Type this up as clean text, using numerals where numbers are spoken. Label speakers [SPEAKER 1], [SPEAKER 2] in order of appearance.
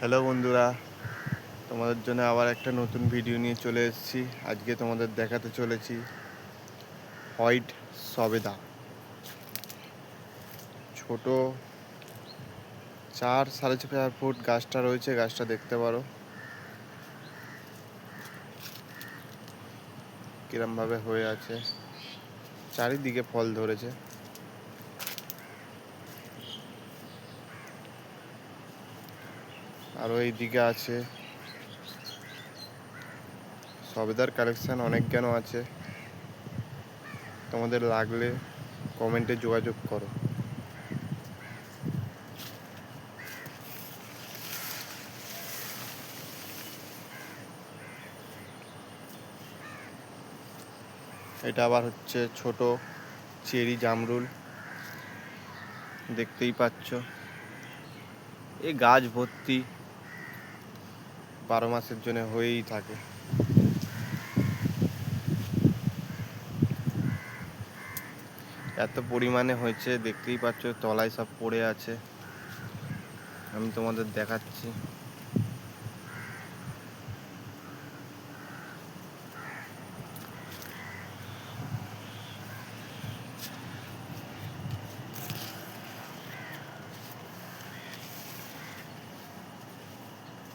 [SPEAKER 1] Hello বন্ধুরা, তোমাদের জন্য আবার একটা নতুন ভিডিও নিয়ে চলে এসেছি। আজকে তোমাদের দেখাতে চলেছি হোয়াইট সবেদা। ছোট 4-4.5 ফুট গাছটা রয়েছে, গাছটা দেখতে পারো কিরমভাবে হয়ে আছে, চারিদিকে ফল ধরেছে। আরও এই দিকে আছে সবেদার কালেকশান অনেক জ্ঞান আছে। তোমাদের লাগলে কমেন্টে যোগাযোগ করো। এটা আবার হচ্ছে ছোট চেরি জামরুল, দেখতেই পাচ্ছ। এই গাছ ভর্তি 12 মাসের জন্য হয়েই থাকে। এত পরিমাণে হয়েছে, দেখতেই পাচ্ছ তলায় সব পড়ে আছে। আমি তোমাদের দেখাচ্ছি।